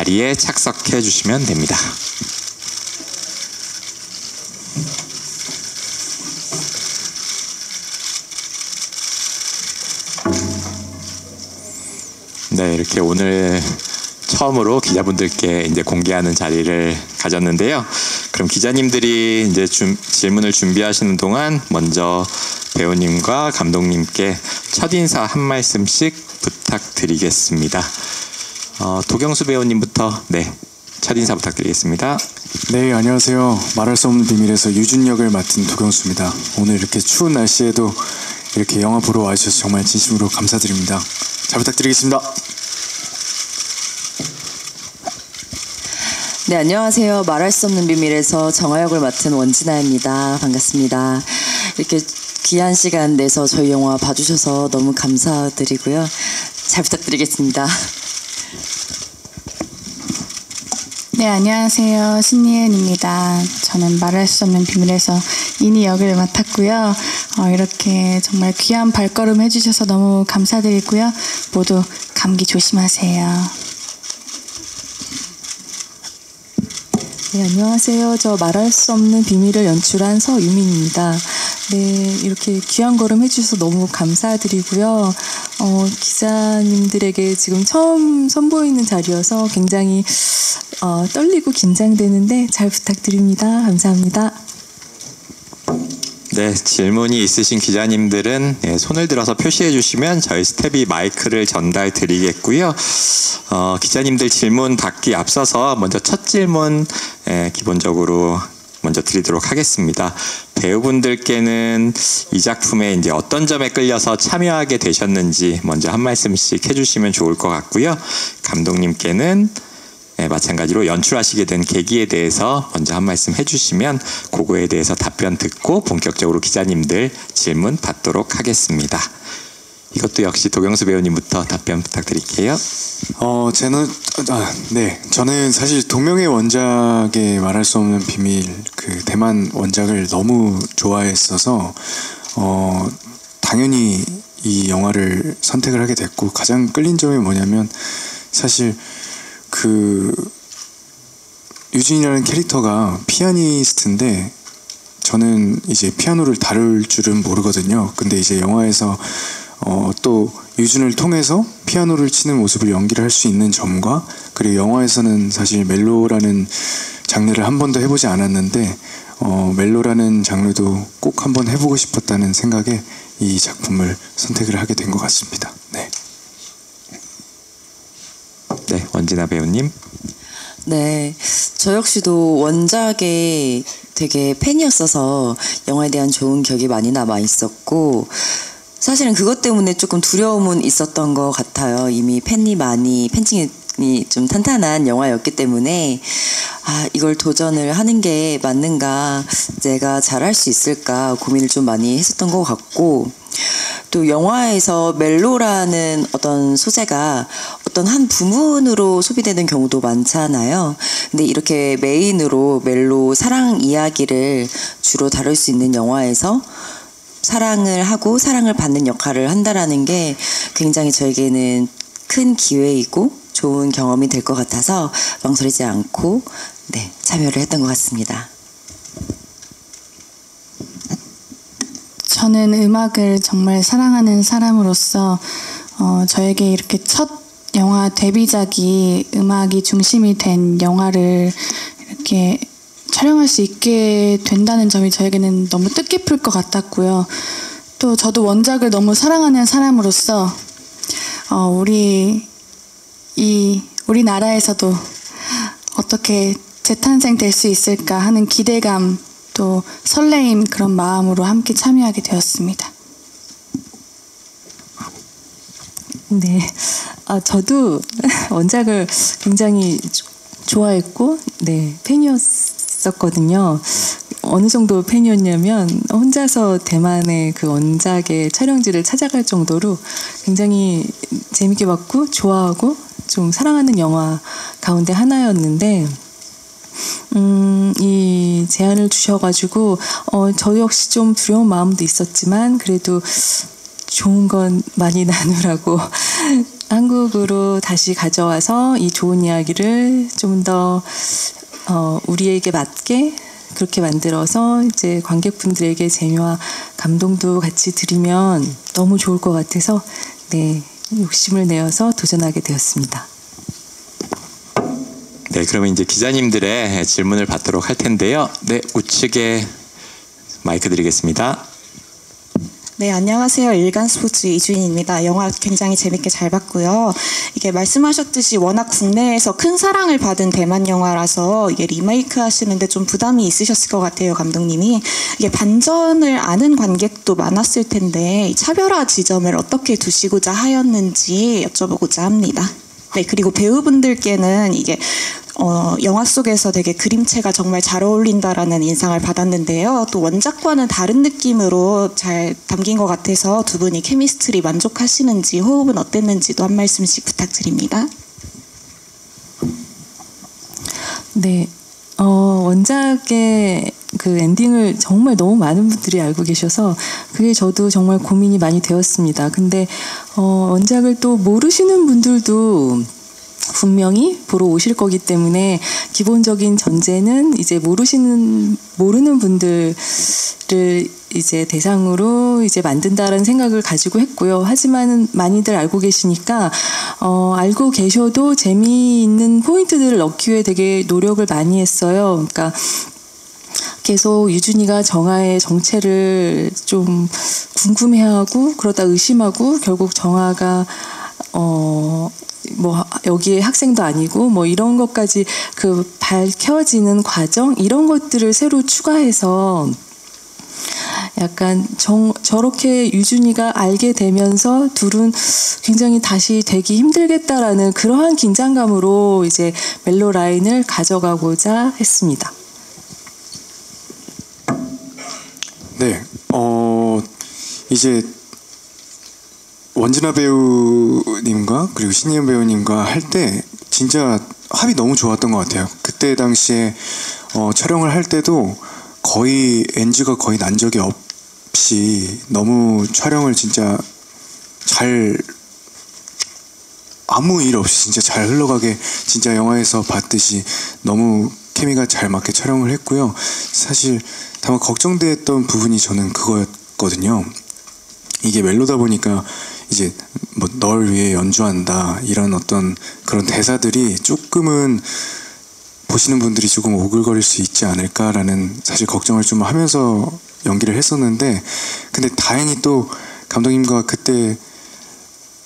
자리에 착석해 주시면 됩니다. 네, 이렇게 오늘 처음으로 기자분들께 이제 공개하는 자리를 가졌는데요. 그럼 기자님들이 이제 질문을 준비하시는 동안 먼저 배우님과 감독님께 첫인사 한 말씀씩 부탁드리겠습니다. 도경수 배우님부터 첫인사 부탁드리겠습니다. 네, 안녕하세요. 말할 수 없는 비밀에서 유준 역을 맡은 도경수입니다. 오늘 이렇게 추운 날씨에도 이렇게 영화 보러 와주셔서 정말 진심으로 감사드립니다. 잘 부탁드리겠습니다. 네, 안녕하세요. 말할 수 없는 비밀에서 정화 역을 맡은 원진아입니다. 반갑습니다. 이렇게 귀한 시간 내서 저희 영화 봐주셔서 너무 감사드리고요. 잘 부탁드리겠습니다. 네, 안녕하세요. 신예은입니다. 저는 말할 수 없는 비밀에서 이니 역을 맡았고요. 이렇게 정말 귀한 발걸음 해주셔서 너무 감사드리고요. 모두 감기 조심하세요. 네, 안녕하세요. 저 말할 수 없는 비밀을 연출한 서유민입니다. 네, 이렇게 귀한 걸음 해주셔서 너무 감사드리고요. 기자님들에게 지금 처음 선보이는 자리여서 굉장히 떨리고 긴장되는데 잘 부탁드립니다. 감사합니다. 네, 질문이 있으신 기자님들은 손을 들어서 표시해 주시면 저희 스텝이 마이크를 전달 드리겠고요. 기자님들 질문 받기 앞서서 먼저 첫 질문 기본적으로 먼저 드리도록 하겠습니다. 배우분들께는 이 작품에 이제 어떤 점에 끌려서 참여하게 되셨는지 먼저 한 말씀씩 해주시면 좋을 것 같고요. 감독님께는 마찬가지로 연출하시게 된 계기에 대해서 먼저 한 말씀 해주시면 그거에 대해서 답변 듣고 본격적으로 기자님들 질문 받도록 하겠습니다. 이것도 역시 도경수 배우님부터 답변 부탁드릴게요. 저는 사실 동명의 원작의 말할 수 없는 비밀 그 대만 원작을 너무 좋아했어서 당연히 이 영화를 선택을 하게 됐고, 가장 끌린 점이 뭐냐면 사실 그 유진이라는 캐릭터가 피아니스트인데 저는 이제 피아노를 다룰 줄은 모르거든요. 근데 이제 영화에서 또 유준을 통해서 피아노를 치는 모습을 연기를 할 수 있는 점과, 그리고 영화에서는 사실 멜로라는 장르를 한 번도 해보지 않았는데 멜로라는 장르도 꼭 한번 해보고 싶었다는 생각에 이 작품을 선택을 하게 된 것 같습니다. 네. 네, 원진아 배우님. 네, 저 역시도 원작에 되게 팬이었어서 영화에 대한 좋은 기억이 많이 남아 있었고, 사실은 그것 때문에 조금 두려움은 있었던 것 같아요. 이미 팬층이 좀 탄탄한 영화였기 때문에 이걸 도전을 하는 게 맞는가, 내가 잘할 수 있을까 고민을 좀 많이 했었던 것 같고, 또 영화에서 멜로라는 어떤 소재가 어떤 한 부분으로 소비되는 경우도 많잖아요. 근데 이렇게 메인으로 멜로 사랑 이야기를 주로 다룰 수 있는 영화에서 사랑을 하고 사랑을 받는 역할을 한다라는 게 굉장히 저에게는 큰 기회이고 좋은 경험이 될 것 같아서 망설이지 않고 참여를 했던 것 같습니다. 저는 음악을 정말 사랑하는 사람으로서 저에게 이렇게 첫 영화 데뷔작이 음악이 중심이 된 영화를 이렇게 촬영할 수 있게 된다는 점이 저에게는 너무 뜻깊을 것 같았고요. 또 저도 원작을 너무 사랑하는 사람으로서 우리나라에서도 어떻게 재탄생될 수 있을까 하는 기대감, 또 설레임, 그런 마음으로 함께 참여하게 되었습니다. 네, 저도 원작을 굉장히 좋아했고 팬이었었거든요. 어느 정도 팬이었냐면 혼자서 대만의 그 원작의 촬영지를 찾아갈 정도로 굉장히 재밌게 봤고 좋아하고 좀 사랑하는 영화 가운데 하나였는데, 이 제안을 주셔가지고 저 역시 좀 두려운 마음도 있었지만 그래도 좋은 건 많이 나누라고 한국으로 다시 가져와서 이 좋은 이야기를 좀 더 우리에게 맞게 그렇게 만들어서 이제 관객분들에게 재미와 감동도 같이 드리면 너무 좋을 것 같아서 네, 욕심을 내어서 도전하게 되었습니다. 네, 그러면 이제 기자님들의 질문을 받도록 할 텐데요. 네, 우측에 마이크 드리겠습니다. 네, 안녕하세요. 일간스포츠 이주인입니다. 영화 굉장히 재밌게 잘 봤고요. 이게 말씀하셨듯이 워낙 국내에서 큰 사랑을 받은 대만 영화라서 이게 리메이크 하시는데 좀 부담이 있으셨을 것 같아요, 감독님이. 이게 반전을 아는 관객도 많았을 텐데 이 차별화 지점을 어떻게 두시고자 하였는지 여쭤보고자 합니다. 네, 그리고 배우분들께는 이게 영화 속에서 되게 그림체가 정말 잘 어울린다라는 인상을 받았는데요. 또 원작과는 다른 느낌으로 잘 담긴 것 같아서 두 분이 케미스트리 만족하시는지 호흡은 어땠는지도 한 말씀씩 부탁드립니다. 네, 원작의 그 엔딩을 정말 너무 많은 분들이 알고 계셔서 그게 저도 정말 고민이 많이 되었습니다. 근데 원작을 또 모르시는 분들도 분명히 보러 오실 거기 때문에 기본적인 전제는 이제 모르는 분들을 이제 대상으로 이제 만든다라는 생각을 가지고 했고요. 하지만 많이들 알고 계시니까 알고 계셔도 재미있는 포인트들을 넣기 위해 되게 노력을 많이 했어요. 그러니까 계속 유준이가 정아의 정체를 좀 궁금해하고 그러다 의심하고 결국 정아가 뭐 여기에 학생도 아니고 뭐 이런 것까지 그 밝혀지는 과정 이런 것들을 새로 추가해서 약간 저렇게 유준이가 알게 되면서 둘은 굉장히 다시 되기 힘들겠다라는 그러한 긴장감으로 이제 멜로 라인을 가져가고자 했습니다. 네, 이제 원진아 배우님과 그리고 신예은 배우님과 할 때 진짜 합이 너무 좋았던 것 같아요. 그때 당시에 촬영을 할 때도 거의 NG가 거의 난 적이 없이 너무 촬영을 진짜 잘 아무 일 없이 진짜 잘 흘러가게 진짜 영화에서 봤듯이 너무 케미가 잘 맞게 촬영을 했고요. 사실 다만 걱정됐던 부분이 저는 그거였거든요. 이게 멜로다 보니까 이제 뭐 널 위해 연주한다 이런 어떤 그런 대사들이 조금은 보시는 분들이 조금 오글거릴 수 있지 않을까라는 사실 걱정을 좀 하면서 연기를 했었는데 근데 다행히 또 감독님과 그때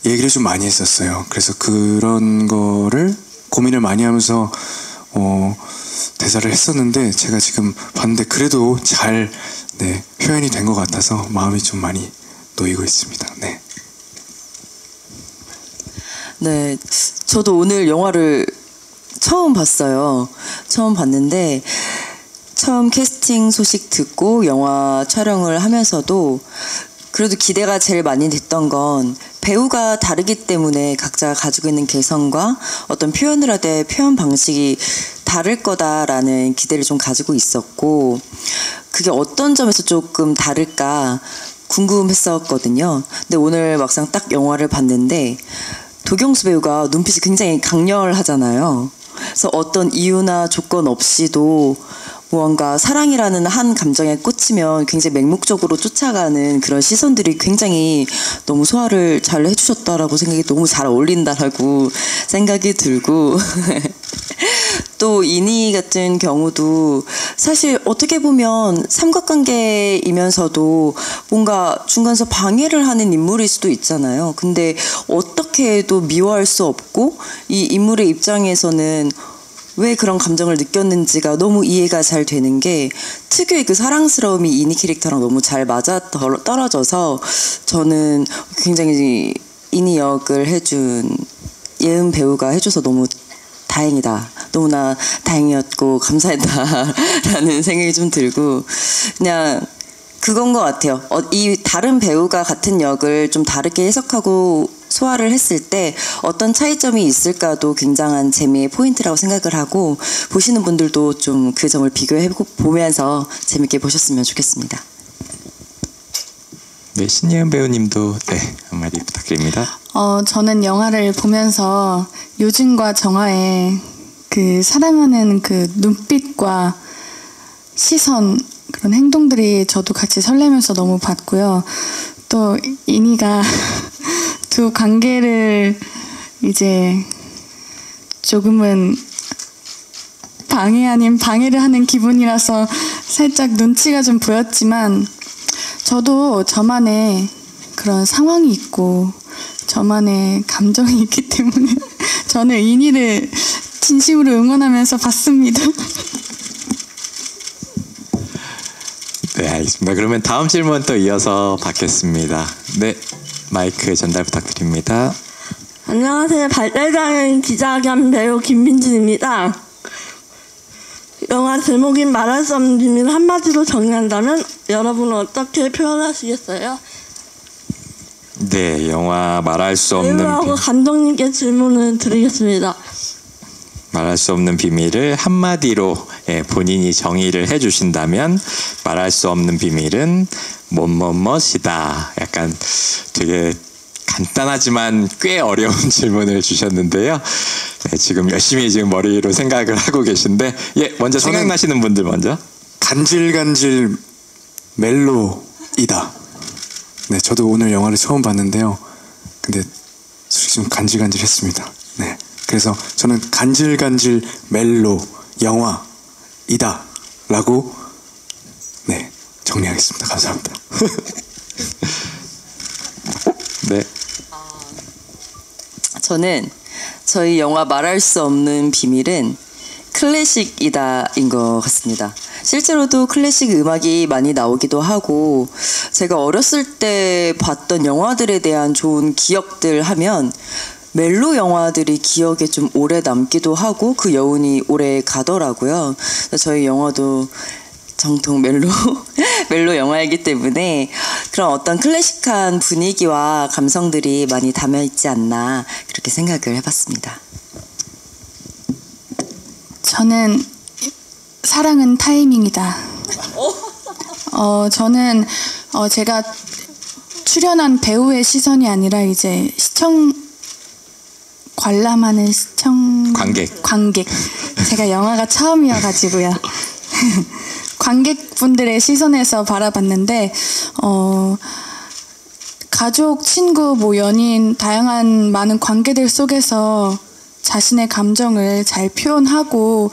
얘기를 좀 많이 했었어요. 그래서 그런 거를 고민을 많이 하면서 대사를 했었는데 제가 지금 봤는데 그래도 잘 표현이 된 것 같아서 마음이 좀 많이 놓이고 있습니다. 네. 네, 저도 오늘 영화를 처음 봤어요. 처음 봤는데 처음 캐스팅 소식 듣고 영화 촬영을 하면서도 그래도 기대가 제일 많이 됐던 건 배우가 다르기 때문에 각자 가지고 있는 개성과 어떤 표현을 할 때 표현 방식이 다를 거다라는 기대를 좀 가지고 있었고 그게 어떤 점에서 조금 다를까 궁금했었거든요. 근데 오늘 막상 딱 영화를 봤는데 도경수 배우가 눈빛이 굉장히 강렬하잖아요. 그래서 어떤 이유나 조건 없이도 무언가 사랑이라는 한 감정에 꽂히면 굉장히 맹목적으로 쫓아가는 그런 시선들이 굉장히 너무 소화를 잘 해주셨다라고 생각이 너무 잘 어울린다라고 생각이 들고 또 이니 같은 경우도 사실 어떻게 보면 삼각관계이면서도 뭔가 중간에서 방해를 하는 인물일 수도 있잖아요. 근데 어떻게 해도 미워할 수 없고 이 인물의 입장에서는 왜 그런 감정을 느꼈는지가 너무 이해가 잘 되는 게 특유의 그 사랑스러움이 이니 캐릭터랑 너무 잘 맞아 떨어져서 저는 굉장히 이니 역을 해준 예은 배우가 해줘서 너무 다행이다. 너무나 다행이었고 감사했다라는 생각이 좀 들고 그냥 그건 것 같아요. 이 다른 배우가 같은 역을 좀 다르게 해석하고 소화를 했을 때 어떤 차이점이 있을까도 굉장한 재미의 포인트라고 생각을 하고 보시는 분들도 좀 그 점을 비교해 보면서 재밌게 보셨으면 좋겠습니다. 네, 신예은 배우님도 한마디 부탁드립니다. 저는 영화를 보면서 유진과 정아의 그 사랑하는 그 눈빛과 시선, 그런 행동들이 저도 같이 설레면서 너무 봤고요. 또 인이가 두 관계를 이제 조금은 방해 아닌 방해를 하는 기분이라서 살짝 눈치가 좀 보였지만, 저도 저만의 그런 상황이 있고 저만의 감정이 있기 때문에 저는 인이를 진심으로 응원하면서 봤습니다. 네, 알겠습니다. 그러면 다음 질문 또 이어서 받겠습니다. 네, 마이크 전달 부탁드립니다. 안녕하세요. 발달장애인 기자 겸 배우 김민진입니다. 영화 제목인 말할 수 없는 비밀을 한마디로 정리한다면 여러분은 어떻게 표현하시겠어요? 네, 영화 말할 수 없는 배우하고 감독님께 질문을 드리겠습니다. 말할 수 없는 비밀을 한마디로 본인이 정의를 해주신다면 말할 수 없는 비밀은 뭐뭐뭐이다. 약간 되게 간단하지만 꽤 어려운 질문을 주셨는데요. 네, 지금 열심히 지금 머리로 생각을 하고 계신데, 먼저 생각나시는 분들 먼저. 간질간질 멜로이다. 네, 저도 오늘 영화를 처음 봤는데요. 근데 솔직히 좀 간질간질했습니다. 네, 그래서 저는 간질간질 멜로 영화이다 라고 네, 정리하겠습니다. 감사합니다. 네. 저는 저희 영화 말할 수 없는 비밀은 클래식이다인 것 같습니다. 실제로도 클래식 음악이 많이 나오기도 하고, 제가 어렸을 때 봤던 영화들에 대한 좋은 기억들 하면 멜로 영화들이 기억에 좀 오래 남기도 하고 그 여운이 오래 가더라고요. 저희 영화도 정통 멜로 영화이기 때문에 그런 어떤 클래식한 분위기와 감성들이 많이 담아있지 않나, 그렇게 생각을 해봤습니다. 저는 사랑은 타이밍이다. 저는 제가 출연한 배우의 시선이 아니라 이제 관람하는 관객. 제가 영화가 처음이어가지고요. 관객분들의 시선에서 바라봤는데, 가족, 친구, 연인, 다양한 많은 관계들 속에서 자신의 감정을 잘 표현하고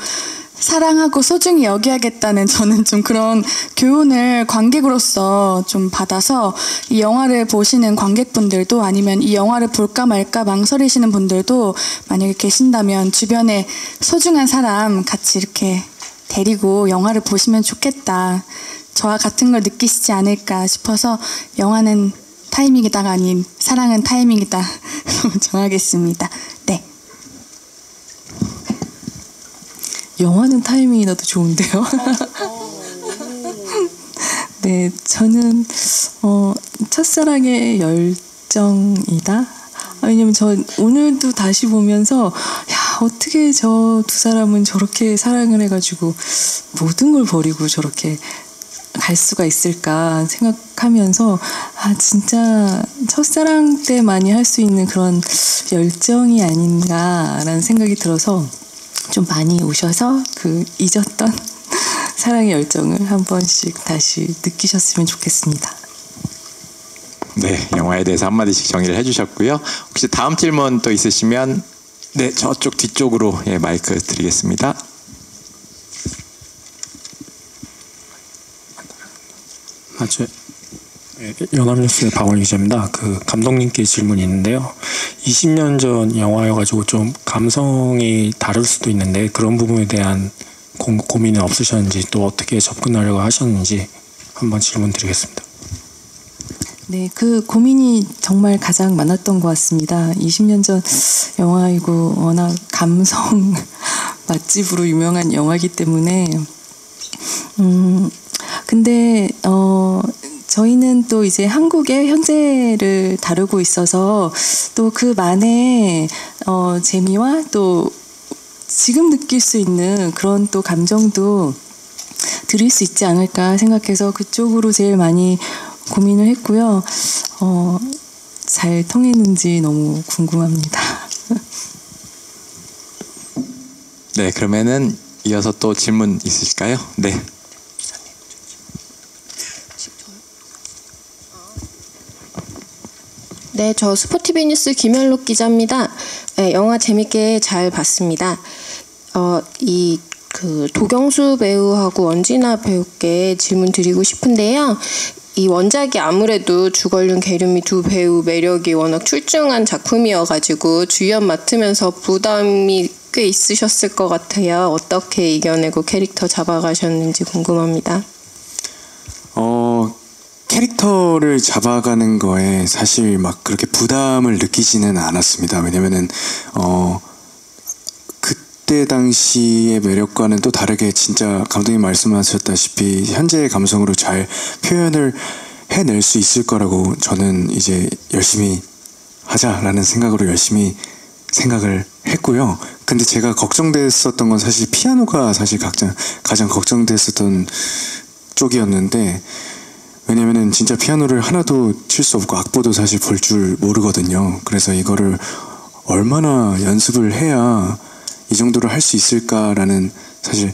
사랑하고 소중히 여기야겠다는, 저는 좀 그런 교훈을 관객으로서 좀 받아서, 이 영화를 보시는 관객분들도 아니면 이 영화를 볼까 말까 망설이시는 분들도 만약에 계신다면 주변에 소중한 사람 같이 이렇게 데리고 영화를 보시면 좋겠다, 저와 같은 걸 느끼시지 않을까 싶어서 영화는 타이밍이다가 아닌 사랑은 타이밍이다 정하겠습니다. 네. 영화는 타이밍이라도 좋은데요. 네, 저는 첫사랑의 열정이다. 왜냐면 저 오늘도 다시 보면서, 야, 어떻게 저 두 사람은 저렇게 사랑을 해가지고 모든 걸 버리고 저렇게 갈 수가 있을까 생각하면서, 진짜 첫사랑 때 많이 할 수 있는 그런 열정이 아닌가라는 생각이 들어서 좀 많이 오셔서 그 잊었던 사랑의 열정을 한 번씩 다시 느끼셨으면 좋겠습니다. 네, 영화에 대해서 한마디씩 정의를 해주셨고요. 혹시 다음 질문 또 있으시면, 네, 저쪽 뒤쪽으로 마이크 드리겠습니다. 연합뉴스의 박원 기자입니다. 그 감독님께 질문이 있는데요. 20년 전 영화여가지고 좀 감성이 다를 수도 있는데 그런 부분에 대한 고민은 없으셨는지, 또 어떻게 접근하려고 하셨는지 한번 질문 드리겠습니다. 네, 그 고민이 정말 가장 많았던 것 같습니다. 20년 전 영화이고 워낙 감성 맛집으로 유명한 영화이기 때문에 근데 저희는 또 이제 한국의 현재를 다루고 있어서 또 그만의 재미와 또 지금 느낄 수 있는 그런 또 감정도 드릴 수 있지 않을까 생각해서 그쪽으로 제일 많이 고민을 했고요. 잘 통했는지 너무 궁금합니다. 네, 그러면은 이어서 또 질문 있으실까요? 네. 네, 저 스포티비 뉴스 김현록 기자입니다. 네, 영화 재밌게 잘 봤습니다. 도경수 배우하고 원진아 배우께 질문 드리고 싶은데요. 이 원작이 아무래도 주걸륜, 계륜미 두 배우 매력이 워낙 출중한 작품이어가지고 주연 맡으면서 부담이 꽤 있으셨을 것 같아요. 어떻게 이겨내고 캐릭터 잡아가셨는지 궁금합니다. 캐릭터를 잡아가는 거에 사실 막 그렇게 부담을 느끼지는 않았습니다. 왜냐면은 그때 당시의 매력과는 또 다르게 진짜 감독님 말씀하셨다시피 현재의 감성으로 잘 표현을 해낼 수 있을 거라고 저는 이제 열심히 하자라는 생각으로 열심히 생각을 했고요. 근데 제가 걱정됐었던 건 사실 피아노가 사실 가장 걱정됐었던 쪽이었는데, 왜냐면은 진짜 피아노를 하나도 칠 수 없고 악보도 사실 볼 줄 모르거든요. 그래서 이거를 얼마나 연습을 해야 이 정도로 할 수 있을까라는 사실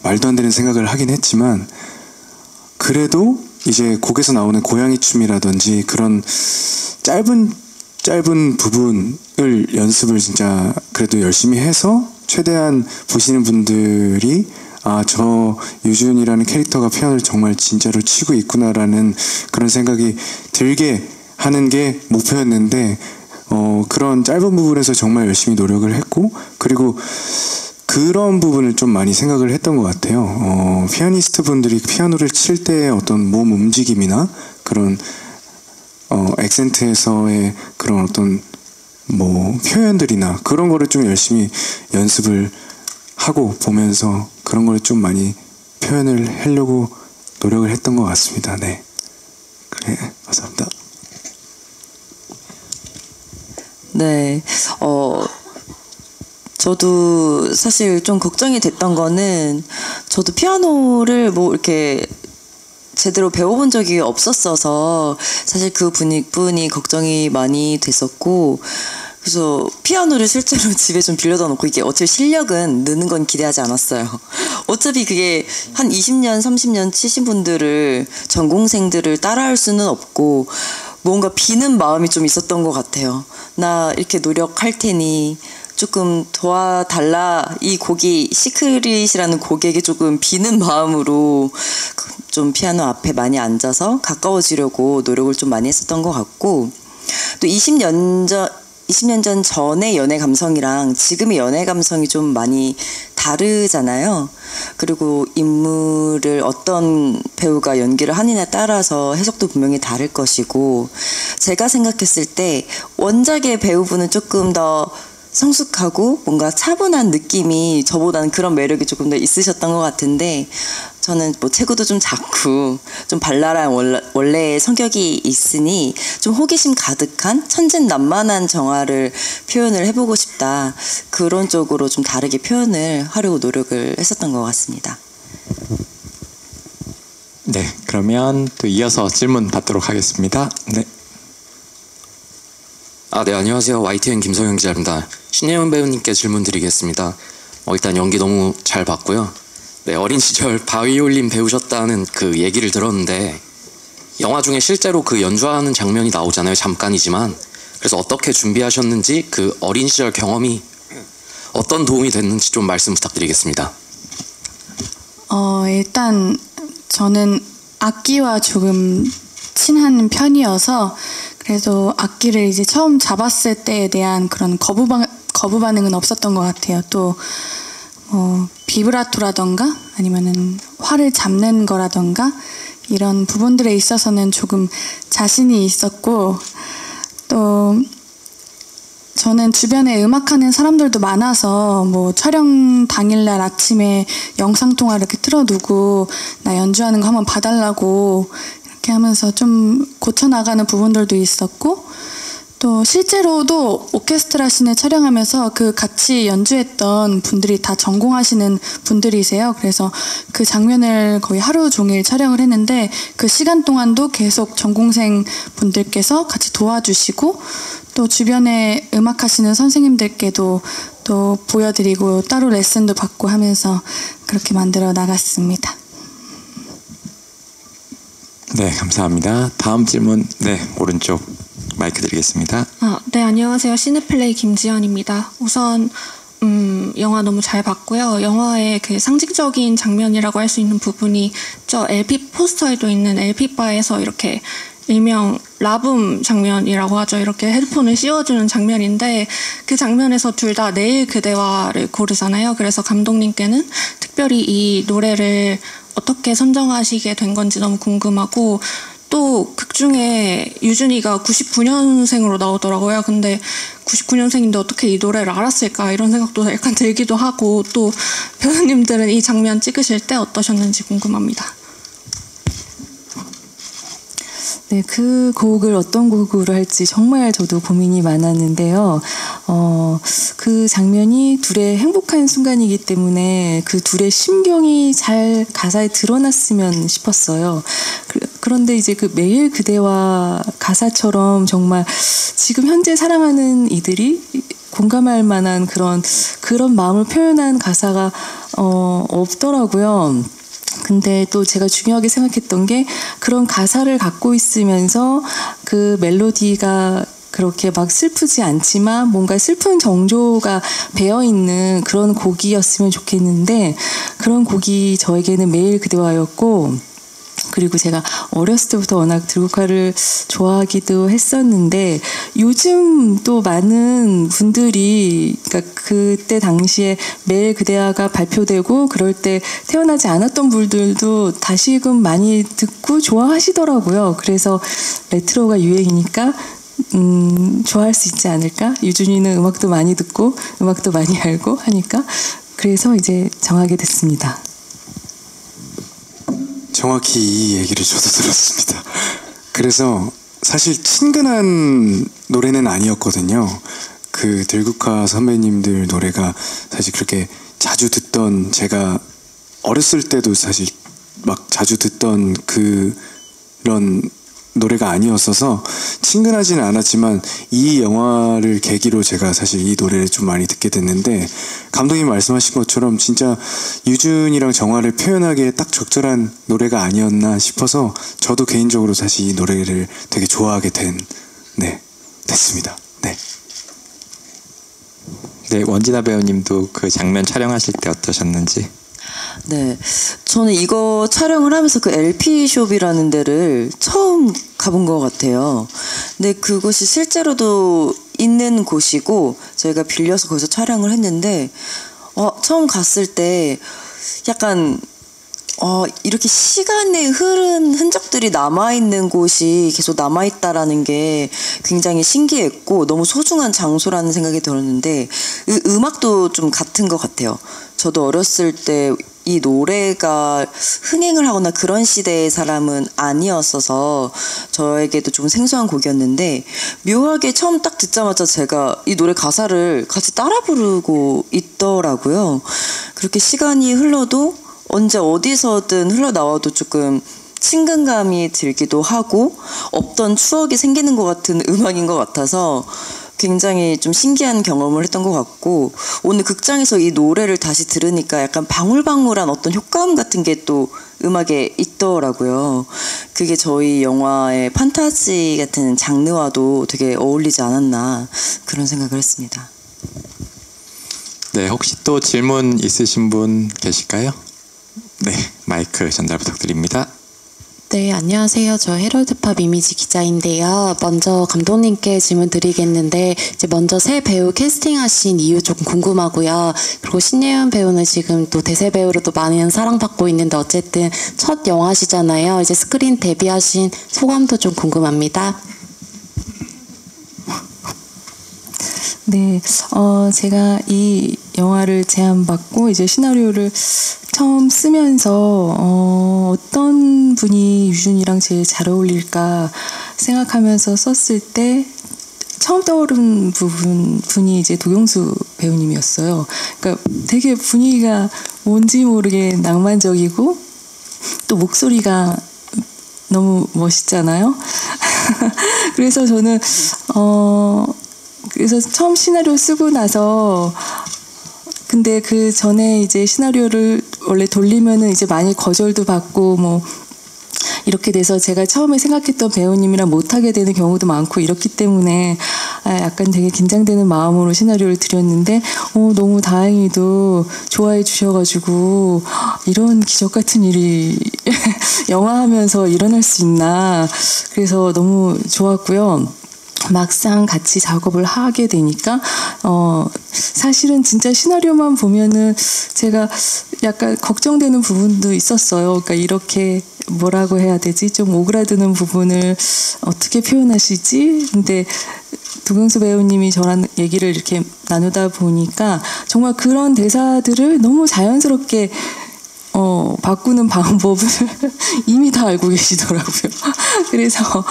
말도 안 되는 생각을 하긴 했지만, 그래도 이제 곡에서 나오는 고양이 춤이라든지 그런 짧은 부분을 연습을 진짜 그래도 열심히 해서 최대한 보시는 분들이 저 유준이라는 캐릭터가 피아노를 정말 진짜로 치고 있구나라는 그런 생각이 들게 하는 게 목표였는데, 그런 짧은 부분에서 정말 열심히 노력을 했고, 그리고 그런 부분을 좀 많이 생각을 했던 것 같아요. 피아니스트 분들이 피아노를 칠 때 어떤 몸 움직임이나 그런 액센트에서의 그런 어떤 표현들이나 그런 거를 좀 열심히 연습을 하고 보면서 그런 걸 좀 많이 표현을 하려고 노력을 했던 것 같습니다. 네, 그래, 감사합니다. 네, 저도 사실 좀 걱정이 됐던 거는, 저도 피아노를 이렇게 제대로 배워본 적이 없었어서 사실 그 분이 걱정이 많이 됐었고, 그래서 피아노를 실제로 집에 좀 빌려다 놓고, 이게 어차피 실력은 느는 건 기대하지 않았어요. 어차피 그게 한 20년, 30년 치신 분들을, 전공생들을 따라할 수는 없고, 뭔가 비는 마음이 좀 있었던 것 같아요. 나 이렇게 노력할 테니 조금 도와달라. 이 곡이 시크릿이라는 곡에게 조금 비는 마음으로 좀 피아노 앞에 많이 앉아서 가까워지려고 노력을 좀 많이 했었던 것 같고, 또 20년 전 전의 연애 감성이랑 지금의 연애 감성이 좀 많이 다르잖아요. 그리고 인물을 어떤 배우가 연기를 하느냐에 따라서 해석도 분명히 다를 것이고, 제가 생각했을 때 원작의 배우분은 조금 더 성숙하고 뭔가 차분한 느낌이 저보다는 그런 매력이 조금 더 있으셨던 것 같은데, 저는 체구도 좀 작고 좀 발랄한 원래의 성격이 있으니 좀 호기심 가득한 천진난만한 정화를 표현을 해보고 싶다. 그런 쪽으로 좀 다르게 표현을 하려고 노력을 했었던 것 같습니다. 네, 그러면 또 이어서 질문 받도록 하겠습니다. 네. 네, 안녕하세요. YTN 김성현 기자입니다. 신예은 배우님께 질문 드리겠습니다. 일단 연기 너무 잘 봤고요. 네, 어린 시절 바이올린 배우셨다는 그 얘기를 들었는데, 영화 중에 실제로 그 연주하는 장면이 나오잖아요. 잠깐이지만. 그래서 어떻게 준비하셨는지, 그 어린 시절 경험이 어떤 도움이 됐는지 좀 말씀 부탁드리겠습니다. 일단 저는 악기와 조금 친한 편이어서, 그래서 악기를 이제 처음 잡았을 때에 대한 그런 거부 반응은 없었던 것 같아요. 또 비브라토라던가 아니면은 활을 잡는 거라던가 이런 부분들에 있어서는 조금 자신이 있었고, 또 저는 주변에 음악하는 사람들도 많아서 촬영 당일날 아침에 영상통화 이렇게 틀어두고 나 연주하는 거 한번 봐달라고 이렇게 하면서 좀 고쳐나가는 부분들도 있었고, 또 실제로도 오케스트라 씬을 촬영하면서 그 같이 연주했던 분들이 다 전공하시는 분들이세요. 그래서 그 장면을 거의 하루 종일 촬영을 했는데 그 시간 동안도 계속 전공생 분들께서 같이 도와주시고 또 주변에 음악하시는 선생님들께도 또 보여드리고 따로 레슨도 받고 하면서 그렇게 만들어 나갔습니다. 네, 감사합니다. 다음 질문, 네, 오른쪽 마이크 드리겠습니다. 네, 안녕하세요. 시네플레이 김지연입니다. 우선 영화 너무 잘 봤고요. 영화의 그 상징적인 장면이라고 할 수 있는 부분이 저 LP 포스터에도 있는 LP바에서 이렇게 일명 라붐 장면이라고 하죠. 이렇게 헤드폰을 씌워주는 장면인데 그 장면에서 둘 다 내일 그대와를 고르잖아요. 그래서 감독님께는 특별히 이 노래를 어떻게 선정하시게 된 건지 너무 궁금하고 또 극중에 유준이가 99년생으로 나오더라고요. 근데 99년생인데 어떻게 이 노래를 알았을까 이런 생각도 약간 들기도 하고 또 배우님들은 이 장면 찍으실 때 어떠셨는지 궁금합니다. 네, 그 곡을 어떤 곡으로 할지 정말 저도 고민이 많았는데요. 그 장면이 둘의 행복한 순간이기 때문에 그 둘의 심경이 잘 가사에 드러났으면 싶었어요. 그런데 이제 그 매일 그대와 가사처럼 정말 지금 현재 사랑하는 이들이 공감할 만한 그런 마음을 표현한 가사가 없더라고요. 근데 또 제가 중요하게 생각했던 게 그런 가사를 갖고 있으면서 그 멜로디가 그렇게 막 슬프지 않지만 뭔가 슬픈 정조가 배어있는 그런 곡이었으면 좋겠는데 그런 곡이 저에게는 매일 그대와였고 그리고 제가 어렸을 때부터 워낙 들국화를 좋아하기도 했었는데 요즘 또 많은 분들이 그러니까 그때 당시에 매일 그대와가 발표되고 그럴 때 태어나지 않았던 분들도 다시금 많이 듣고 좋아하시더라고요. 그래서 레트로가 유행이니까 좋아할 수 있지 않을까? 유준이는 음악도 많이 듣고 음악도 많이 알고 하니까 그래서 이제 정하게 됐습니다. 정확히 이 얘기를 저도 들었습니다. 그래서 사실 친근한 노래는 아니었거든요. 그 들국화 선배님들 노래가 사실 그렇게 자주 듣던 제가 어렸을 때도 사실 막 자주 듣던 그런 노래가 아니었어서 친근하지는 않았지만 이 영화를 계기로 제가 사실 이 노래를 좀 많이 듣게 됐는데 감독님 말씀하신 것처럼 진짜 유준이랑 정화를 표현하기에 딱 적절한 노래가 아니었나 싶어서 저도 개인적으로 사실 이 노래를 되게 좋아하게 됐습니다. 네. 네, 원진아 배우님도 그 장면 촬영하실 때 어떠셨는지? 네, 저는 이거 촬영을 하면서 그 LP숍이라는 데를 처음 가본 것 같아요. 근데 그곳이 실제로도 있는 곳이고 저희가 빌려서 거기서 촬영을 했는데 처음 갔을 때 약간 이렇게 시간에 흐른 흔적들이 남아있는 곳이 계속 남아있다라는 게 굉장히 신기했고 너무 소중한 장소라는 생각이 들었는데 음악도 좀 같은 것 같아요. 저도 어렸을 때 이 노래가 흥행을 하거나 그런 시대의 사람은 아니었어서 저에게도 좀 생소한 곡이었는데 묘하게 처음 딱 듣자마자 제가 이 노래 가사를 같이 따라 부르고 있더라고요. 그렇게 시간이 흘러도 언제 어디서든 흘러나와도 조금 친근감이 들기도 하고 없던 추억이 생기는 것 같은 음악인 것 같아서 굉장히 좀 신기한 경험을 했던 것 같고 오늘 극장에서 이 노래를 다시 들으니까 약간 방울방울한 어떤 효과음 같은 게 또 음악에 있더라고요. 그게 저희 영화의 판타지 같은 장르와도 되게 어울리지 않았나 그런 생각을 했습니다. 네, 혹시 또 질문 있으신 분 계실까요? 네, 마이크 전달 부탁드립니다. 네, 안녕하세요. 저 헤럴드팝 이미지 기자인데요. 먼저 감독님께 질문 드리겠는데 이제 먼저 새 배우 캐스팅하신 이유 조금 궁금하고요. 그리고 신예은 배우는 지금 또 대세 배우로도 많은 사랑받고 있는데 어쨌든 첫 영화시잖아요. 이제 스크린 데뷔하신 소감도 좀 궁금합니다. 네, 제가 이 영화를 제안받고 이제 시나리오를 처음 쓰면서 어떤 분이 유준이랑 제일 잘 어울릴까 생각하면서 썼을 때 처음 떠오른 분이 이제 도경수 배우님이었어요. 그러니까 되게 분위기가 뭔지 모르게 낭만적이고 또 목소리가 너무 멋있잖아요. 그래서 저는 그래서 처음 시나리오 쓰고 나서 근데 그 전에 이제 시나리오를 원래 돌리면은 이제 많이 거절도 받고 뭐 이렇게 돼서 제가 처음에 생각했던 배우님이랑 못하게 되는 경우도 많고 이렇기 때문에 약간 되게 긴장되는 마음으로 시나리오를 드렸는데 너무 다행히도 좋아해 주셔가지고 이런 기적 같은 일이 영화 하면서 일어날 수 있나 그래서 너무 좋았고요. 막상 같이 작업을 하게 되니까 사실은 진짜 시나리오만 보면은 제가 약간 걱정되는 부분도 있었어요. 그러니까 이렇게 뭐라고 해야 되지? 좀 오그라드는 부분을 어떻게 표현하시지? 근데 도경수 배우님이 저랑 얘기를 이렇게 나누다 보니까 정말 그런 대사들을 너무 자연스럽게 바꾸는 방법을 이미 다 알고 계시더라고요. 그래서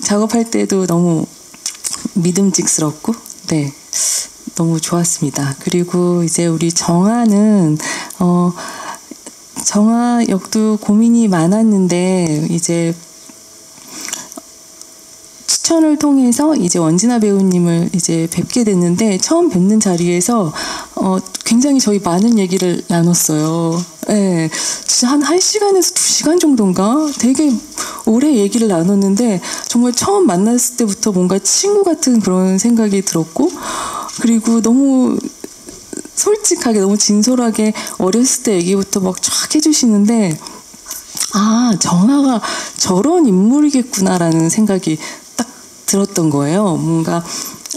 작업할 때도 너무 믿음직스럽고 네 너무 좋았습니다. 그리고 이제 우리 정아는 정아 역도 고민이 많았는데 이제 추천을 통해서 이제 원진아 배우님을 이제 뵙게 됐는데 처음 뵙는 자리에서 굉장히 저희 많은 얘기를 나눴어요. 네, 진짜 한 1시간에서 2시간 정도인가? 되게 오래 얘기를 나눴는데 정말 처음 만났을 때부터 뭔가 친구 같은 그런 생각이 들었고 그리고 너무 솔직하게 너무 진솔하게 어렸을 때 얘기부터 막 쫙 해주시는데 정아가 저런 인물이겠구나라는 생각이 딱 들었던 거예요. 뭔가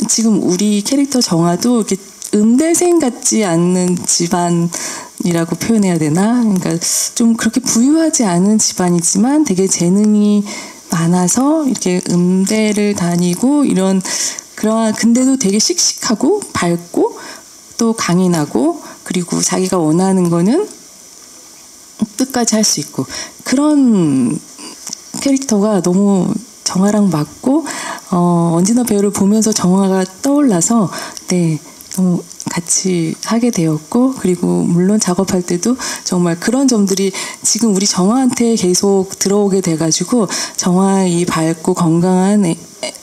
지금 우리 캐릭터 정아도 이렇게 음대생 같지 않는 집안이라고 표현해야 되나? 그러니까 좀 그렇게 부유하지 않은 집안이지만 되게 재능이 많아서 이렇게 음대를 다니고 그러한 근데도 되게 씩씩하고 밝고 또 강인하고 그리고 자기가 원하는 거는 끝까지 할 수 있고 그런 캐릭터가 너무 정아랑 맞고 원진아 배우를 보면서 정아가 떠올라서 네 너무 같이 하게 되었고 그리고 물론 작업할 때도 정말 그런 점들이 지금 우리 정아한테 계속 들어오게 돼가지고 정아의 이 밝고 건강한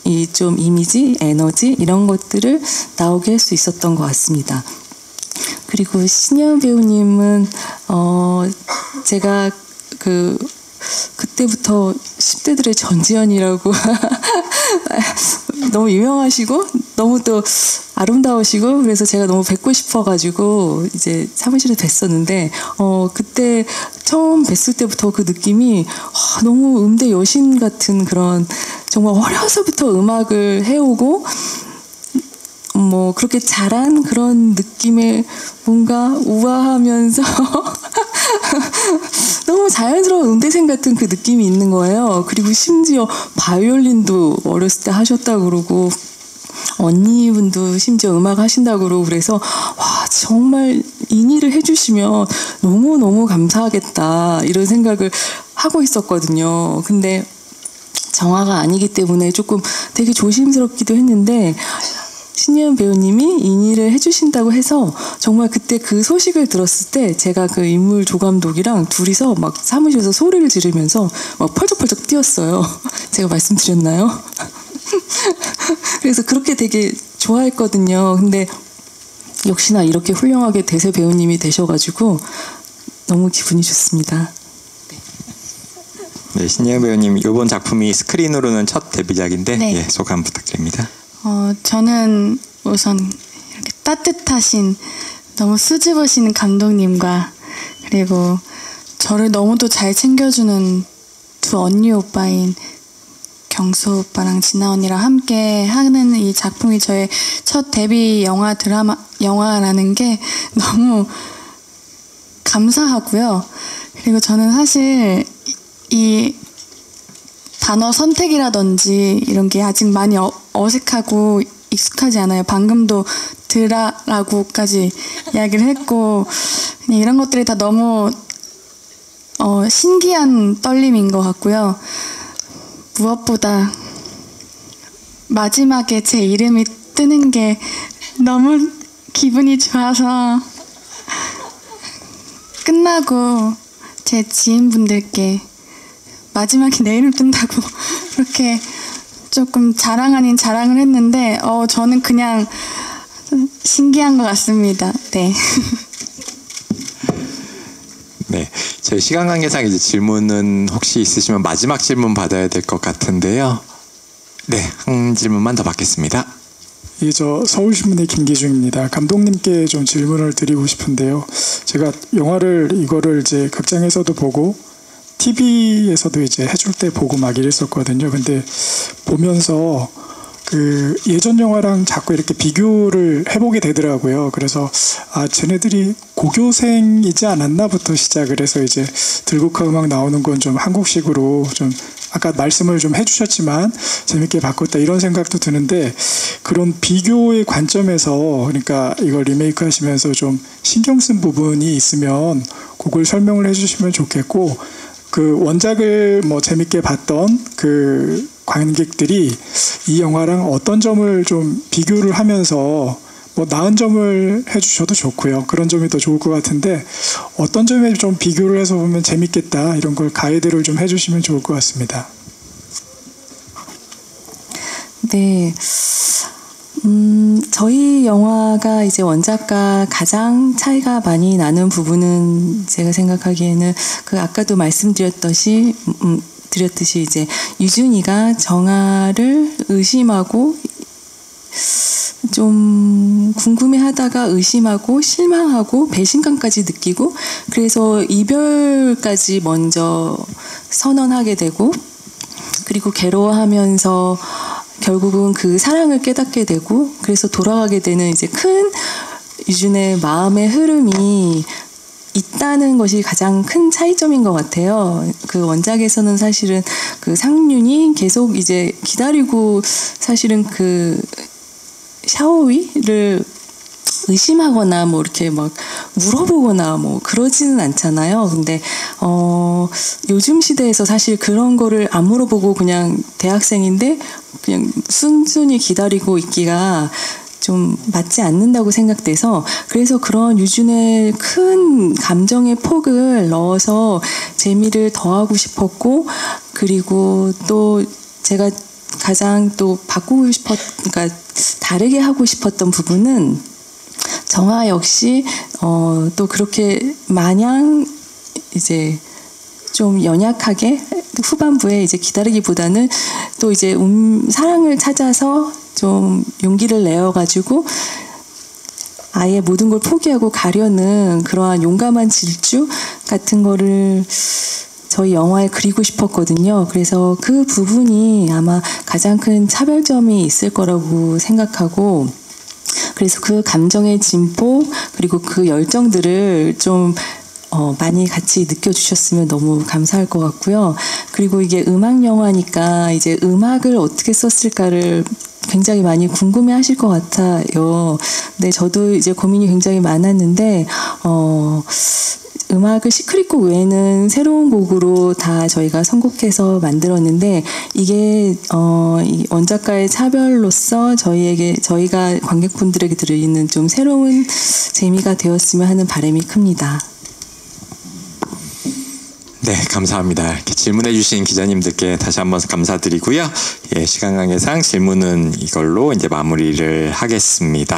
이 좀 이미지, 에너지 이런 것들을 나오게 할 수 있었던 것 같습니다. 그리고 신예은 배우님은 제가 그때부터 10대들의 전지현이라고 너무 유명하시고 너무 또 아름다우시고 그래서 제가 너무 뵙고 싶어가지고 이제 사무실에 뵀었는데 그때 처음 뵀을 때부터 그 느낌이 너무 음대 여신 같은 그런 정말 어려서부터 음악을 해오고 뭐 그렇게 잘한 그런 느낌의 뭔가 우아하면서 너무 자연스러운 음대생 같은 그 느낌이 있는 거예요. 그리고 심지어 바이올린도 어렸을 때 하셨다고 그러고 언니분도 심지어 음악 하신다고 그러고 그래서 와 정말 인의를 해주시면 너무너무 감사하겠다 이런 생각을 하고 있었거든요. 근데 정아가 아니기 때문에 조금 되게 조심스럽기도 했는데 신예은 배우님이 인의를 해주신다고 해서 정말 그때 그 소식을 들었을 때 제가 그 인물 조감독이랑 둘이서 막 사무실에서 소리를 지르면서 막 펄쩍펄쩍 뛰었어요. 제가 말씀드렸나요? 그래서 그렇게 되게 좋아했거든요. 근데 역시나 이렇게 훌륭하게 대세 배우님이 되셔가지고 너무 기분이 좋습니다. 네, 신예은 배우님 이번 작품이 스크린으로는 첫 데뷔작인데 네. 예, 소감 부탁드립니다. 저는 우선 이렇게 따뜻하신 너무 수줍으신 감독님과 그리고 저를 너무도 잘 챙겨주는 두 언니 오빠인 경수 오빠랑 진아 언니랑 함께 하는 이 작품이 저의 첫 데뷔 영화라는 게 너무 감사하고요. 그리고 저는 사실 이 단어 선택이라든지 이런 게 아직 많이 어색하고 익숙하지 않아요. 방금도 드라라고까지 이야기를 했고 그냥 이런 것들이 다 너무 신기한 떨림인 것 같고요. 무엇보다 마지막에 제 이름이 뜨는 게 너무 기분이 좋아서 끝나고 제 지인분들께 마지막에 내 이름 뜬다고 그렇게 조금 자랑 아닌 자랑을 했는데 저는 그냥 신기한 것 같습니다. 네. 네, 저희 시간 관계상 이제 질문은 혹시 있으시면 마지막 질문 받아야 될 것 같은데요. 네, 한 질문만 더 받겠습니다. 예, 저 서울신문의 김기중입니다. 감독님께 좀 질문을 드리고 싶은데요. 제가 영화를 이거를 이제 극장에서도 보고 TV에서도 이제 해줄 때 보고 막 이랬었거든요. 근데 보면서 그 예전 영화랑 자꾸 이렇게 비교를 해보게 되더라고요. 그래서 쟤네들이 고교생이지 않았나부터 시작을 해서 이제 들국화 음악 나오는 건 좀 한국식으로 좀 아까 말씀을 좀 해주셨지만 재밌게 바꿨다 이런 생각도 드는데 그런 비교의 관점에서 그러니까 이걸 리메이크 하시면서 좀 신경 쓴 부분이 있으면 그걸 설명을 해주시면 좋겠고 그 원작을 뭐 재밌게 봤던 그 관객들이 이 영화랑 어떤 점을 좀 비교를 하면서 뭐 나은 점을 해주셔도 좋고요. 그런 점이 더 좋을 것 같은데 어떤 점에 좀 비교를 해서 보면 재밌겠다 이런 걸 가이드를 좀 해주시면 좋을 것 같습니다. 네. 저희 영화가 이제 원작과 가장 차이가 많이 나는 부분은 제가 생각하기에는 그 아까도 말씀드렸듯이 이제 유준이가 정아를 의심하고 좀 궁금해하다가 의심하고 실망하고 배신감까지 느끼고 그래서 이별까지 먼저 선언하게 되고 그리고 괴로워하면서 결국은 그 사랑을 깨닫게 되고 그래서 돌아가게 되는 이제 큰 유준의 마음의 흐름이 있다는 것이 가장 큰 차이점인 것 같아요. 그 원작에서는 사실은 그 상윤이 계속 이제 기다리고 사실은 그 샤오위를 의심하거나 뭐 이렇게 막 물어보거나 뭐 그러지는 않잖아요. 근데 요즘 시대에서 사실 그런 거를 안 물어보고 그냥 대학생인데 그냥 순순히 기다리고 있기가 좀 맞지 않는다고 생각돼서 그래서 그런 유준의 큰 감정의 폭을 넣어서 재미를 더하고 싶었고 그리고 또 제가 가장 또 바꾸고 그러니까 다르게 하고 싶었던 부분은 정아 역시 또 그렇게 마냥 이제 좀 연약하게 후반부에 이제 기다리기보다는 또 이제 사랑을 찾아서 좀 용기를 내어가지고 아예 모든 걸 포기하고 가려는 그러한 용감한 질주 같은 거를 저희 영화에 그리고 싶었거든요. 그래서 그 부분이 아마 가장 큰 차별점이 있을 거라고 생각하고 그래서 그 감정의 진폭 그리고 그 열정들을 좀 많이 같이 느껴주셨으면 너무 감사할 것 같고요. 그리고 이게 음악 영화니까 이제 음악을 어떻게 썼을까를 굉장히 많이 궁금해하실 것 같아요. 근데 저도 이제 고민이 굉장히 많았는데 음악을 시크릿 곡 외에는 새로운 곡으로 다 저희가 선곡해서 만들었는데 이게 이 원작가의 차별로서 저희가 관객분들에게 드리는 좀 새로운 재미가 되었으면 하는 바람이 큽니다. 네, 감사합니다. 이렇게 질문해 주신 기자님들께 다시 한번 감사드리고요. 예, 시간 관계상 질문은 이걸로 이제 마무리를 하겠습니다.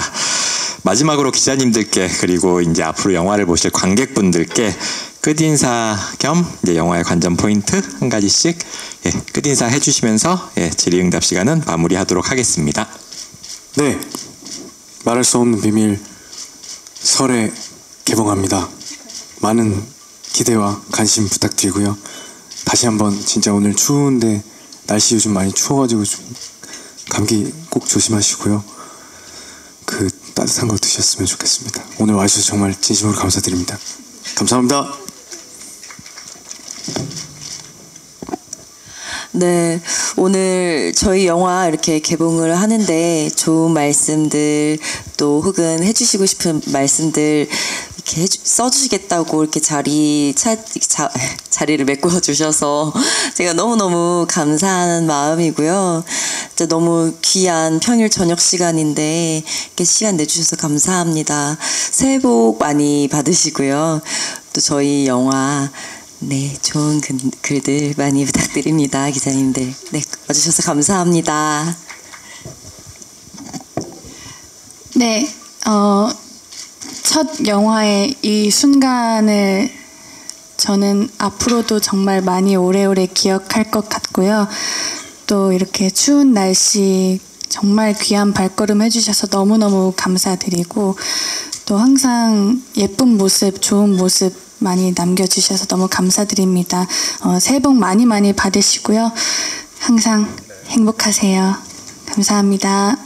마지막으로 기자님들께 그리고 이제 앞으로 영화를 보실 관객분들께 끝인사 겸 이제 영화의 관전 포인트 한 가지씩 끝인사 해주시면서 질의응답 시간은 마무리하도록 하겠습니다. 네, 말할 수 없는 비밀 설에 개봉합니다. 많은 기대와 관심 부탁드리고요. 다시 한번 진짜 오늘 추운데 날씨 요즘 많이 추워가지고 좀 감기 꼭 조심하시고요. 그 따뜻한 거 드셨으면 좋겠습니다. 오늘 와주셔서 정말 진심으로 감사드립니다. 감사합니다. 네, 오늘 저희 영화 이렇게 개봉을 하는데 좋은 말씀들 또 혹은 해주시고 싶은 말씀들 이렇게 써주시겠다고 이렇게 자리를 메꿔 주셔서 제가 너무너무 감사한 마음이고요. 진짜 너무 귀한 평일 저녁 시간인데 이렇게 시간 내주셔서 감사합니다. 새해 복 많이 받으시고요. 또 저희 영화 네, 좋은 글들 많이 부탁드립니다. 기자님들. 네, 와주셔서 감사합니다. 네, 첫 영화의 이 순간을 저는 앞으로도 정말 많이 오래오래 기억할 것 같고요. 또 이렇게 추운 날씨 정말 귀한 발걸음 해주셔서 너무너무 감사드리고 또 항상 예쁜 모습, 좋은 모습 많이 남겨주셔서 너무 감사드립니다. 새해 복 많이 많이 받으시고요. 항상 행복하세요. 감사합니다.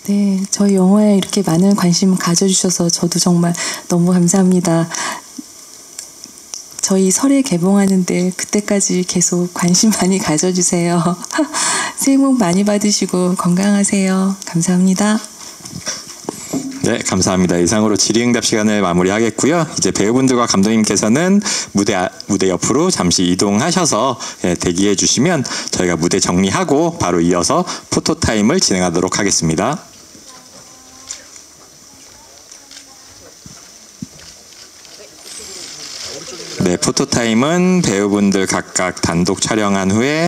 네, 저희 영화에 이렇게 많은 관심 가져주셔서 저도 정말 너무 감사합니다. 저희 설에 개봉하는데 그때까지 계속 관심 많이 가져주세요. 새해 복 많이 받으시고 건강하세요. 감사합니다. 네, 감사합니다. 이상으로 질의응답 시간을 마무리하겠고요. 이제 배우분들과 감독님께서는 무대 옆으로 잠시 이동하셔서 대기해 주시면 저희가 무대 정리하고 바로 이어서 포토타임을 진행하도록 하겠습니다. 네, 포토타임은 배우분들 각각 단독 촬영한 후에